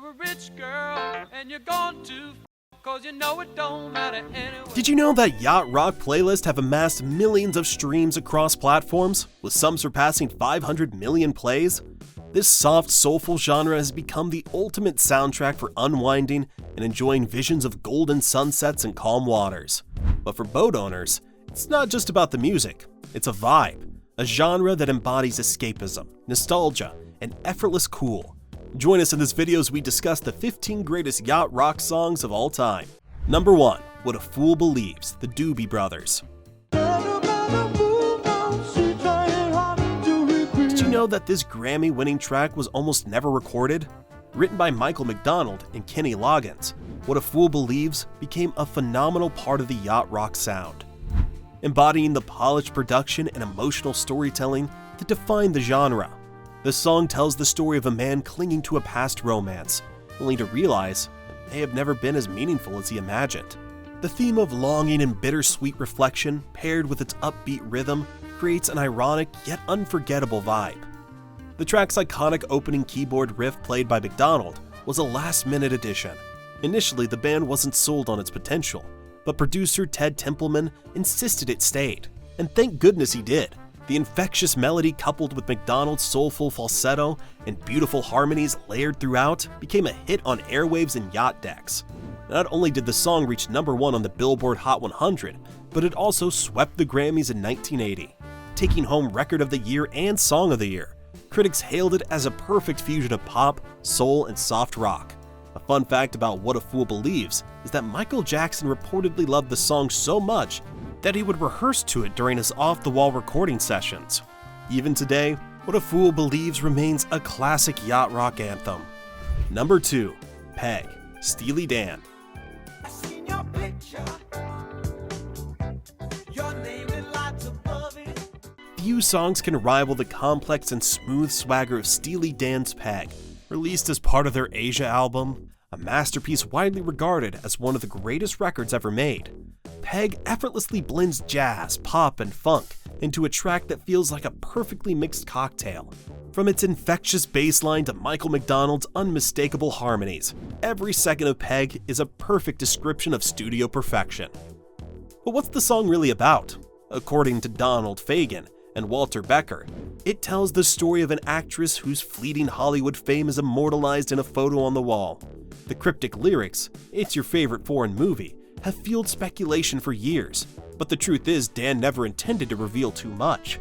a rich girl, and you're going to cause you know it don't matter anyway. Did you know that Yacht Rock playlists have amassed millions of streams across platforms, with some surpassing 500 million plays? This soft, soulful genre has become the ultimate soundtrack for unwinding and enjoying visions of golden sunsets and calm waters. But for boat owners, it's not just about the music, it's a vibe, a genre that embodies escapism, nostalgia, and effortless cool. Join us in this video as we discuss the 15 greatest yacht rock songs of all time. Number 1. What a Fool Believes, the Doobie Brothers. Did you know that this Grammy-winning track was almost never recorded? Written by Michael McDonald and Kenny Loggins, What a Fool Believes became a phenomenal part of the yacht rock sound, embodying the polished production and emotional storytelling that defined the genre. The song tells the story of a man clinging to a past romance, only to realize it may have never been as meaningful as he imagined. The theme of longing and bittersweet reflection, paired with its upbeat rhythm, creates an ironic yet unforgettable vibe. The track's iconic opening keyboard riff played by McDonald was a last-minute addition. Initially, the band wasn't sold on its potential, but producer Ted Templeman insisted it stayed, and thank goodness he did. The infectious melody coupled with McDonald's soulful falsetto and beautiful harmonies layered throughout became a hit on airwaves and yacht decks. Not only did the song reach number 1 on the Billboard Hot 100, but it also swept the Grammys in 1980, taking home Record of the Year and Song of the Year. Critics hailed it as a perfect fusion of pop, soul, and soft rock. A fun fact about What a Fool Believes is that Michael Jackson reportedly loved the song so much that he would rehearse to it during his off-the-wall recording sessions. Even today, What a Fool Believes remains a classic yacht rock anthem. Number 2. Peg, Steely Dan. I seen your picture, your name in lights above it. Few songs can rival the complex and smooth swagger of Steely Dan's Peg. Released as part of their Asia album, a masterpiece widely regarded as one of the greatest records ever made, Peg effortlessly blends jazz, pop, and funk into a track that feels like a perfectly mixed cocktail. From its infectious bass line to Michael McDonald's unmistakable harmonies, every second of Peg is a perfect description of studio perfection. But what's the song really about? According to Donald Fagen and Walter Becker, it tells the story of an actress whose fleeting Hollywood fame is immortalized in a photo on the wall. The cryptic lyrics, "It's your favorite foreign movie," have fueled speculation for years, but the truth is Dan never intended to reveal too much.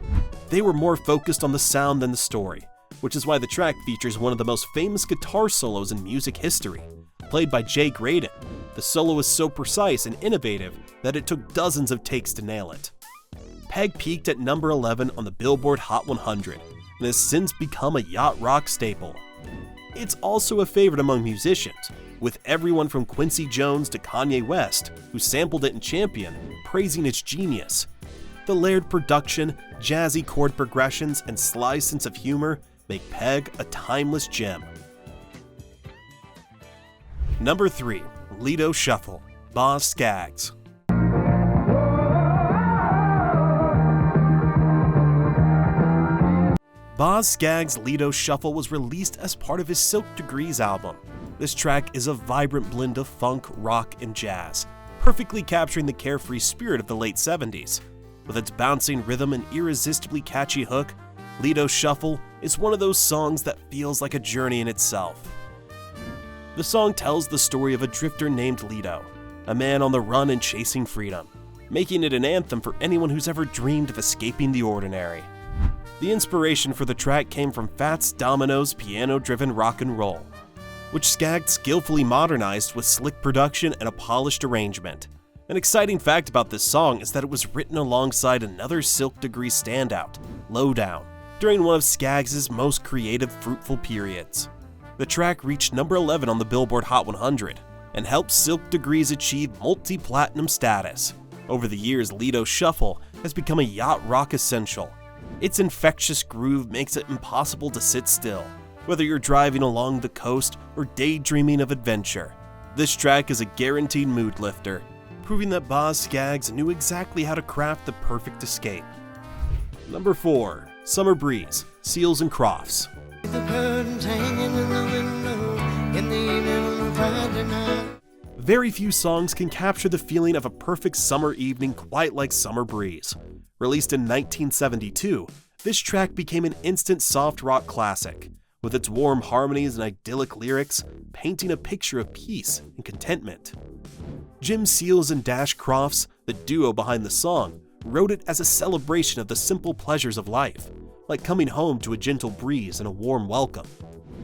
They were more focused on the sound than the story, which is why the track features one of the most famous guitar solos in music history, played by Jay Graydon. The solo is so precise and innovative that it took dozens of takes to nail it. Peg peaked at number 11 on the Billboard Hot 100 and has since become a yacht rock staple. It's also a favorite among musicians, with everyone from Quincy Jones to Kanye West, who sampled it in Champion, praising its genius. The layered production, jazzy chord progressions, and sly sense of humor make Peg a timeless gem. Number 3. Lido Shuffle, Boz Scaggs. Boz Scaggs' Lido Shuffle was released as part of his Silk Degrees album. This track is a vibrant blend of funk, rock, and jazz, perfectly capturing the carefree spirit of the late 70s. With its bouncing rhythm and irresistibly catchy hook, Lido Shuffle is one of those songs that feels like a journey in itself. The song tells the story of a drifter named Lido, a man on the run and chasing freedom, making it an anthem for anyone who's ever dreamed of escaping the ordinary. The inspiration for the track came from Fats Domino's piano-driven rock and roll, which Skaggs skillfully modernized with slick production and a polished arrangement. An exciting fact about this song is that it was written alongside another Silk Degree standout, Lowdown, during one of Skaggs' most creative, fruitful periods. The track reached number 11 on the Billboard Hot 100 and helped Silk Degrees achieve multi-platinum status. Over the years, Lido Shuffle has become a yacht rock essential. Its infectious groove makes it impossible to sit still, whether you're driving along the coast or daydreaming of adventure. This track is a guaranteed mood lifter, proving that Boz Scaggs knew exactly how to craft the perfect escape. Number 4. Summer Breeze, Seals and Crofts. The curtains hanging in the window, in Very few songs can capture the feeling of a perfect summer evening quite like Summer Breeze. Released in 1972, this track became an instant soft rock classic, with its warm harmonies and idyllic lyrics painting a picture of peace and contentment. Jim Seals and Dash Crofts, the duo behind the song, wrote it as a celebration of the simple pleasures of life, like coming home to a gentle breeze and a warm welcome.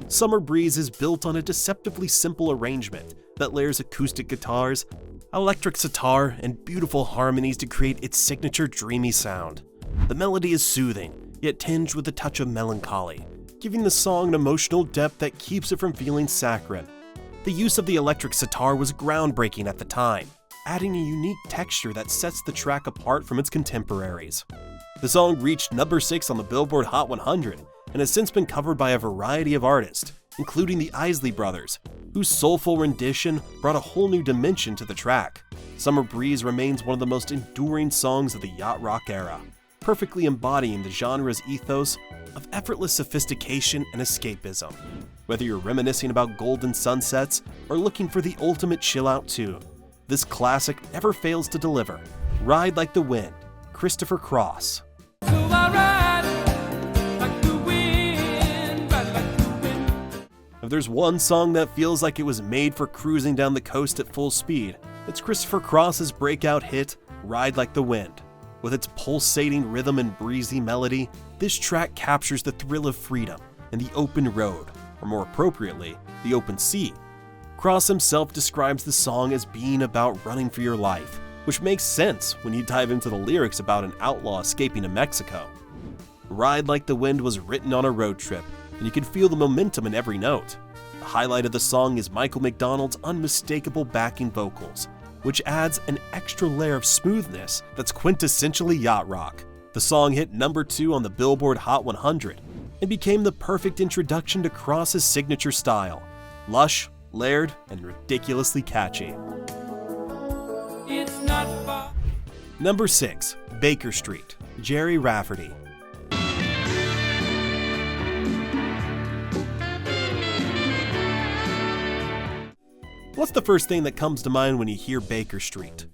Summer Breeze is built on a deceptively simple arrangement that layers acoustic guitars, electric sitar, and beautiful harmonies to create its signature dreamy sound. The melody is soothing, yet tinged with a touch of melancholy, giving the song an emotional depth that keeps it from feeling saccharine. The use of the electric sitar was groundbreaking at the time, adding a unique texture that sets the track apart from its contemporaries. The song reached number 6 on the Billboard Hot 100 and has since been covered by a variety of artists, including the Isley Brothers, whose soulful rendition brought a whole new dimension to the track. Summer Breeze remains one of the most enduring songs of the yacht rock era, perfectly embodying the genre's ethos of effortless sophistication and escapism. Whether you're reminiscing about golden sunsets or looking for the ultimate chill-out tune, this classic never fails to deliver. Ride Like the Wind, Christopher Cross. So I ride like the wind, ride like the wind. If there's one song that feels like it was made for cruising down the coast at full speed, it's Christopher Cross's breakout hit, Ride Like the Wind. With its pulsating rhythm and breezy melody, this track captures the thrill of freedom and the open road, or more appropriately, the open sea. Cross himself describes the song as being about running for your life, which makes sense when you dive into the lyrics about an outlaw escaping to Mexico. Ride Like the Wind was written on a road trip, and you can feel the momentum in every note. The highlight of the song is Michael McDonald's unmistakable backing vocals, which adds an extra layer of smoothness that's quintessentially yacht rock. The song hit number 2 on the Billboard Hot 100 and became the perfect introduction to Cross's signature style: lush, layered, and ridiculously catchy. It's not far. Number 6, Baker Street, Jerry Rafferty. What's the first thing that comes to mind when you hear Baker Street?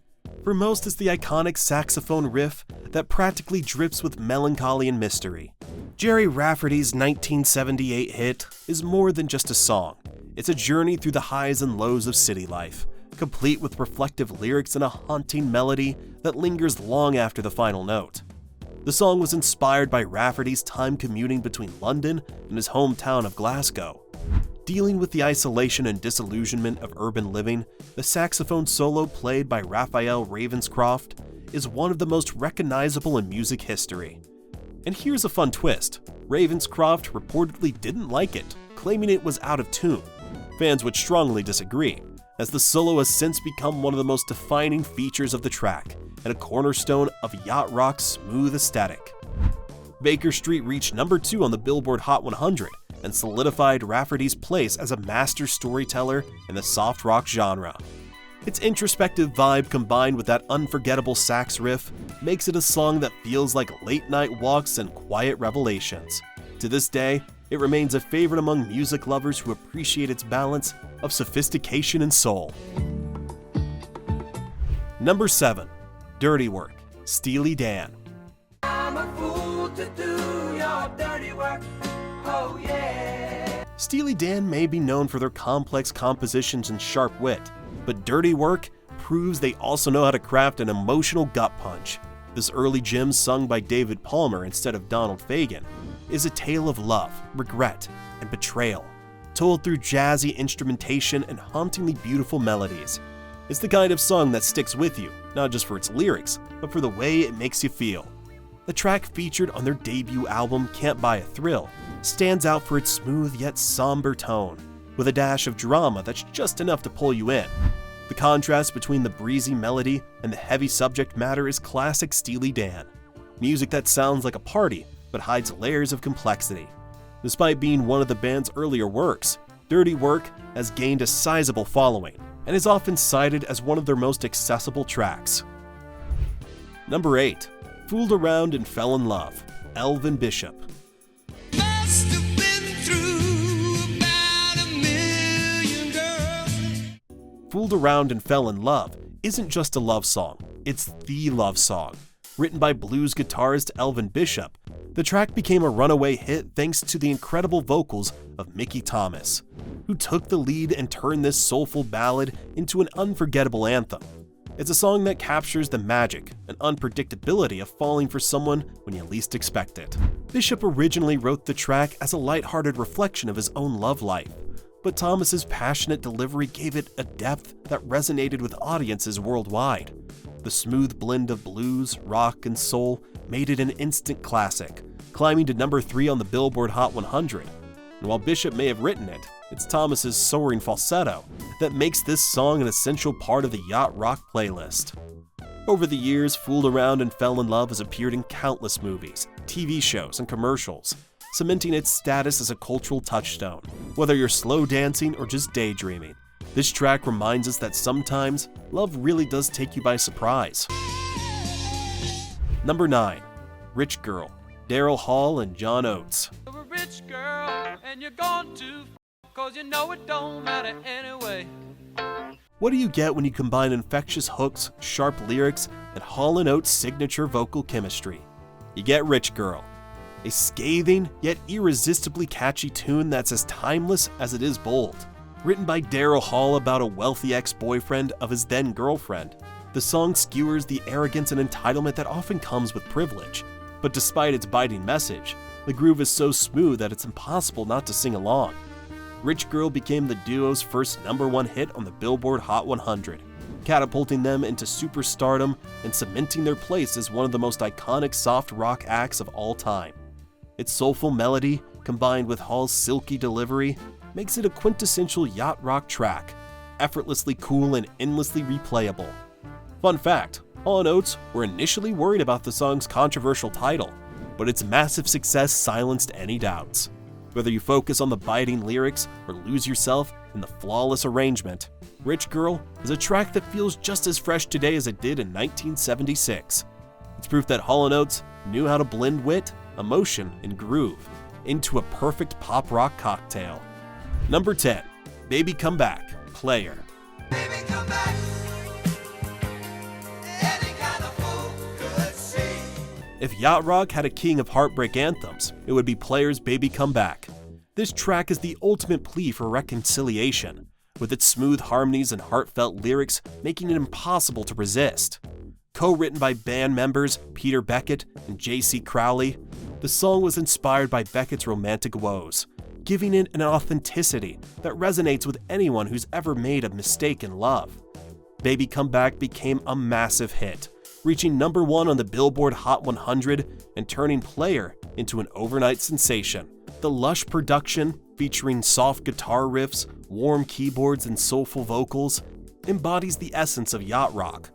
For most, it's the iconic saxophone riff that practically drips with melancholy and mystery. Jerry Rafferty's 1978 hit is more than just a song. It's a journey through the highs and lows of city life, complete with reflective lyrics and a haunting melody that lingers long after the final note. The song was inspired by Rafferty's time commuting between London and his hometown of Glasgow. Dealing with the isolation and disillusionment of urban living, the saxophone solo played by Raphael Ravenscroft is one of the most recognizable in music history. And here's a fun twist: Ravenscroft reportedly didn't like it, claiming it was out of tune. Fans would strongly disagree, as the solo has since become one of the most defining features of the track and a cornerstone of yacht rock's smooth aesthetic. Baker Street reached number 2 on the Billboard Hot 100 and solidified Rafferty's place as a master storyteller in the soft rock genre. Its introspective vibe combined with that unforgettable sax riff makes it a song that feels like late-night walks and quiet revelations. To this day, it remains a favorite among music lovers who appreciate its balance of sophistication and soul. Number 7, Dirty Work, Steely Dan. I'm a fool to do your dirty work. Oh yeah. Steely Dan may be known for their complex compositions and sharp wit, but Dirty Work proves they also know how to craft an emotional gut punch. This early gem, sung by David Palmer instead of Donald Fagen, is a tale of love, regret, and betrayal, told through jazzy instrumentation and hauntingly beautiful melodies. It's the kind of song that sticks with you, not just for its lyrics, but for the way it makes you feel. The track featured on their debut album, Can't Buy a Thrill, stands out for its smooth yet somber tone, with a dash of drama that's just enough to pull you in. The contrast between the breezy melody and the heavy subject matter is classic Steely Dan. Music that sounds like a party, but hides layers of complexity. Despite being one of the band's earlier works, Dirty Work has gained a sizable following and is often cited as one of their most accessible tracks. Number 8, Fooled Around and Fell in Love, Elvin Bishop. Must have been through about 1 million Fooled Around and Fell in Love isn't just a love song, it's the love song. Written by blues guitarist Elvin Bishop, the track became a runaway hit thanks to the incredible vocals of Mickey Thomas, who took the lead and turned this soulful ballad into an unforgettable anthem. It's a song that captures the magic and unpredictability of falling for someone when you least expect it. Bishop originally wrote the track as a lighthearted reflection of his own love life, but Thomas's passionate delivery gave it a depth that resonated with audiences worldwide. The smooth blend of blues, rock, and soul made it an instant classic, climbing to number 3 on the Billboard Hot 100. And while Bishop may have written it, it's Thomas's soaring falsetto that makes this song an essential part of the Yacht Rock playlist. Over the years, Fooled Around and Fell in Love has appeared in countless movies, TV shows, and commercials, cementing its status as a cultural touchstone. Whether you're slow dancing or just daydreaming, this track reminds us that sometimes love really does take you by surprise. Number 9. Rich Girl, Daryl Hall and John Oates. You're a rich girl and you're gone too far, 'cause you know it don't matter anyway. What do you get when you combine infectious hooks, sharp lyrics, and Hall & Oates' signature vocal chemistry? You get Rich Girl, a scathing yet irresistibly catchy tune that's as timeless as it is bold. Written by Daryl Hall about a wealthy ex-boyfriend of his then-girlfriend, the song skewers the arrogance and entitlement that often comes with privilege. But despite its biting message, the groove is so smooth that it's impossible not to sing along. Rich Girl became the duo's first number 1 hit on the Billboard Hot 100, catapulting them into superstardom and cementing their place as one of the most iconic soft rock acts of all time. Its soulful melody, combined with Hall's silky delivery, makes it a quintessential yacht rock track, effortlessly cool and endlessly replayable. Fun fact, Hall & Oates were initially worried about the song's controversial title, but its massive success silenced any doubts. Whether you focus on the biting lyrics or lose yourself in the flawless arrangement, Rich Girl is a track that feels just as fresh today as it did in 1976. It's proof that Hall & Oates knew how to blend wit, emotion, and groove into a perfect pop rock cocktail. Number 10. Baby Come Back, Player. Baby, come back. Any kind of fool could see. If Yacht Rock had a king of heartbreak anthems, it would be Player's Baby Come Back. This track is the ultimate plea for reconciliation, with its smooth harmonies and heartfelt lyrics making it impossible to resist. Co-written by band members Peter Beckett and J.C. Crowley, the song was inspired by Beckett's romantic woes, giving it an authenticity that resonates with anyone who's ever made a mistake in love. Baby Come Back became a massive hit, reaching number 1 on the Billboard Hot 100 and turning Player into an overnight sensation. The lush production, featuring soft guitar riffs, warm keyboards, and soulful vocals, embodies the essence of yacht rock.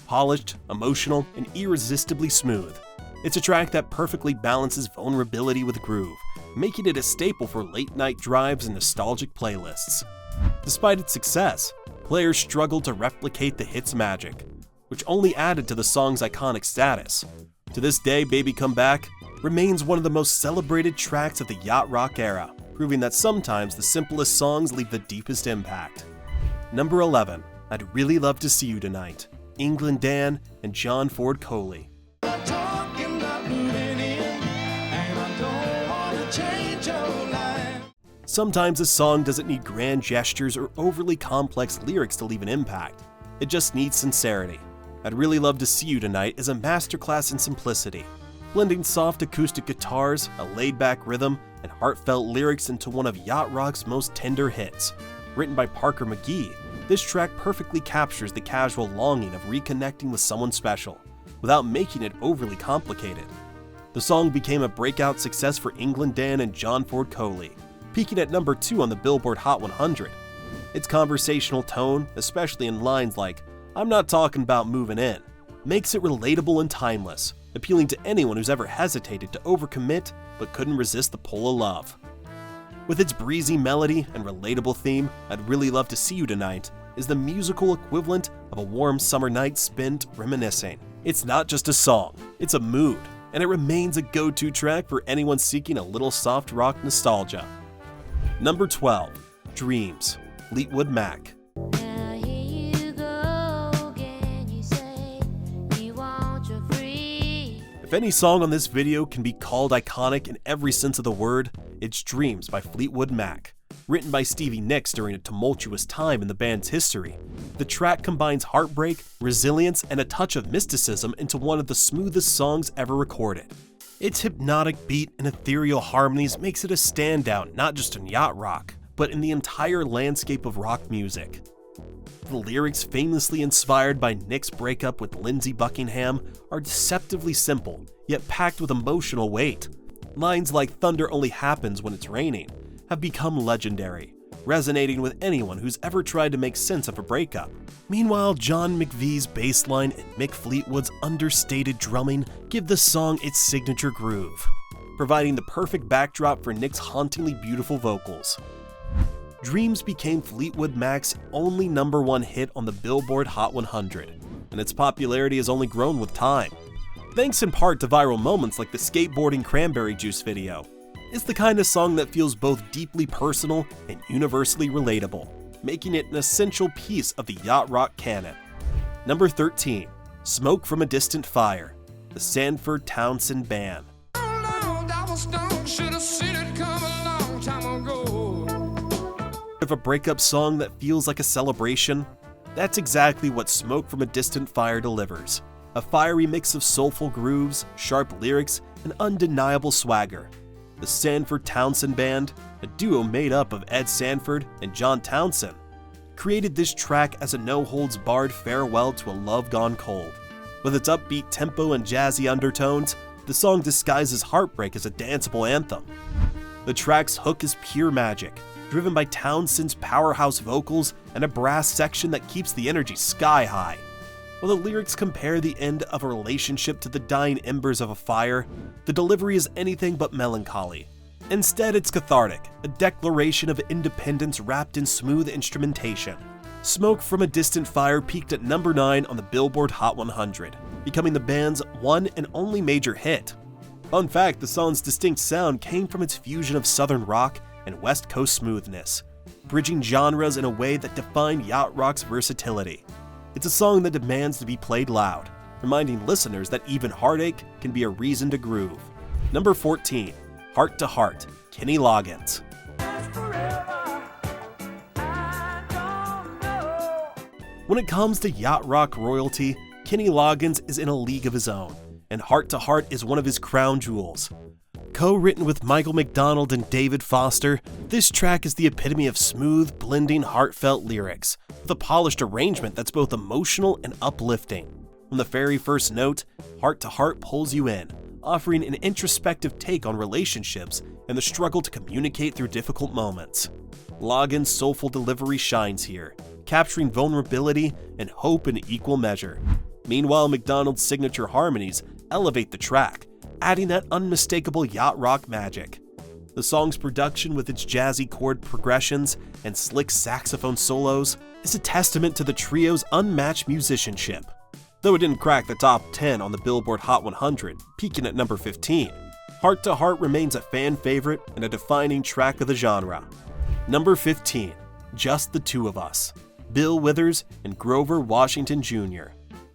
Polished, emotional, and irresistibly smooth, it's a track that perfectly balances vulnerability with groove, making it a staple for late-night drives and nostalgic playlists. Despite its success, Player struggled to replicate the hit's magic, which only added to the song's iconic status. To this day, Baby Come Back remains one of the most celebrated tracks of the yacht rock era, proving that sometimes the simplest songs leave the deepest impact. Number 11. I'd Really Love to See You Tonight, England Dan and John Ford Coley. Sometimes a song doesn't need grand gestures or overly complex lyrics to leave an impact. It just needs sincerity. I'd Really Love to See You Tonight is a masterclass in simplicity, blending soft acoustic guitars, a laid-back rhythm, and heartfelt lyrics into one of yacht rock's most tender hits. Written by Parker McGee, this track perfectly captures the casual longing of reconnecting with someone special, without making it overly complicated. The song became a breakout success for England Dan and John Ford Coley, peaking at number 2 on the Billboard Hot 100. Its conversational tone, especially in lines like, "I'm not talking about moving in," makes it relatable and timeless, appealing to anyone who's ever hesitated to overcommit but couldn't resist the pull of love. With its breezy melody and relatable theme, I'd Really Love to See You Tonight is the musical equivalent of a warm summer night spent reminiscing. It's not just a song, it's a mood, and it remains a go-to track for anyone seeking a little soft rock nostalgia. Number 12. Dreams, Fleetwood Mac. Now here If any song on this video can be called iconic in every sense of the word, it's Dreams by Fleetwood Mac. Written by Stevie Nicks during a tumultuous time in the band's history, the track combines heartbreak, resilience, and a touch of mysticism into one of the smoothest songs ever recorded. Its hypnotic beat and ethereal harmonies makes it a standout not just in yacht rock, but in the entire landscape of rock music. The lyrics, famously inspired by Nick's breakup with Lindsey Buckingham, are deceptively simple, yet packed with emotional weight. Lines like "Thunder only happens when it's raining" have become legendary, resonating with anyone who's ever tried to make sense of a breakup. Meanwhile, John McVie's bass line and Mick Fleetwood's understated drumming give the song its signature groove, providing the perfect backdrop for Nick's hauntingly beautiful vocals. Dreams became Fleetwood Mac's only #1 hit on the Billboard Hot 100, and its popularity has only grown with time. Thanks in part to viral moments like the skateboarding Cranberry Juice video. It's the kind of song that feels both deeply personal and universally relatable, making it an essential piece of the yacht rock canon. Number 13, Smoke from a Distant Fire, the Sanford Townsend Band. Of a breakup song that feels like a celebration, that's exactly what Smoke from a Distant Fire delivers. A fiery mix of soulful grooves, sharp lyrics, and undeniable swagger. The Sanford Townsend Band, a duo made up of Ed Sanford and John Townsend, created this track as a no-holds-barred farewell to a love gone cold. With its upbeat tempo and jazzy undertones, the song disguises heartbreak as a danceable anthem. The track's hook is pure magic, driven by Townsend's powerhouse vocals and a brass section that keeps the energy sky high. While the lyrics compare the end of a relationship to the dying embers of a fire, the delivery is anything but melancholy. Instead, it's cathartic, a declaration of independence wrapped in smooth instrumentation. Smoke from a Distant Fire peaked at number 9 on the Billboard Hot 100, becoming the band's one and only major hit. Fun fact, the song's distinct sound came from its fusion of southern rock and West Coast smoothness, bridging genres in a way that defined yacht rock's versatility. It's a song that demands to be played loud, reminding listeners that even heartache can be a reason to groove. Number 14, Heart to Heart, Kenny Loggins. When it comes to yacht rock royalty, Kenny Loggins is in a league of his own, and Heart to Heart is one of his crown jewels. Co-written with Michael McDonald and David Foster, this track is the epitome of smooth, blending, heartfelt lyrics, with a polished arrangement that's both emotional and uplifting. From the very first note, Heart to Heart pulls you in, offering an introspective take on relationships and the struggle to communicate through difficult moments. Loggins' soulful delivery shines here, capturing vulnerability and hope in equal measure. Meanwhile, McDonald's signature harmonies elevate the track, adding that unmistakable yacht rock magic. The song's production, with its jazzy chord progressions and slick saxophone solos, is a testament to the trio's unmatched musicianship. Though it didn't crack the top 10 on the Billboard Hot 100, peaking at number 15, Heart to Heart remains a fan favorite and a defining track of the genre. Number 15, Just the Two of Us, Bill Withers and Grover Washington Jr.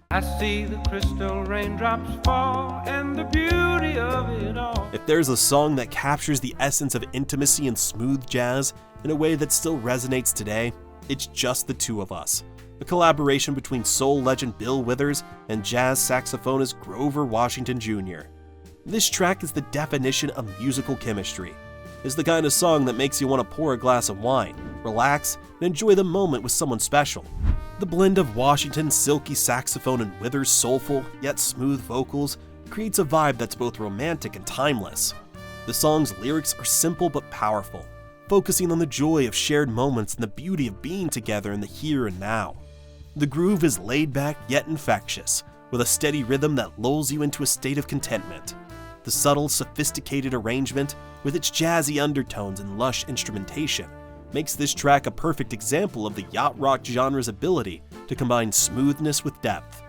I see the crystal raindrops fall and the beauty of it all. If there's a song that captures the essence of intimacy and smooth jazz in a way that still resonates today, it's Just the Two of Us, a collaboration between soul legend Bill Withers and jazz saxophonist Grover Washington Jr. This track is the definition of musical chemistry. It's the kind of song that makes you want to pour a glass of wine, relax, and enjoy the moment with someone special. The blend of Washington's silky saxophone and Withers' soulful, yet smooth vocals creates a vibe that's both romantic and timeless. The song's lyrics are simple but powerful, focusing on the joy of shared moments and the beauty of being together in the here and now. The groove is laid back yet infectious, with a steady rhythm that lulls you into a state of contentment. The subtle, sophisticated arrangement, with its jazzy undertones and lush instrumentation, makes this track a perfect example of the yacht rock genre's ability to combine smoothness with depth.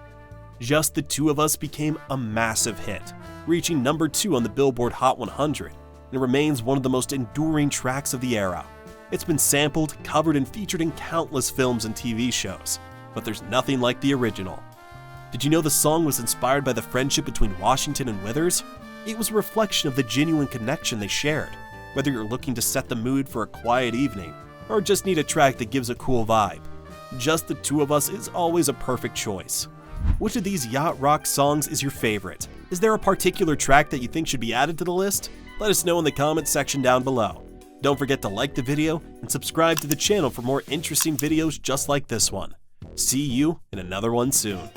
Just the Two of Us became a massive hit, reaching number 2 on the Billboard Hot 100, and remains one of the most enduring tracks of the era. It's been sampled, covered, and featured in countless films and TV shows, but there's nothing like the original. Did you know the song was inspired by the friendship between Washington and Withers? It was a reflection of the genuine connection they shared. Whether you're looking to set the mood for a quiet evening, or just need a track that gives a cool vibe, Just the Two of Us is always a perfect choice. Which of these Yacht Rock songs is your favorite? Is there a particular track that you think should be added to the list? Let us know in the comments section down below. Don't forget to like the video and subscribe to the channel for more interesting videos just like this one. See you in another one soon.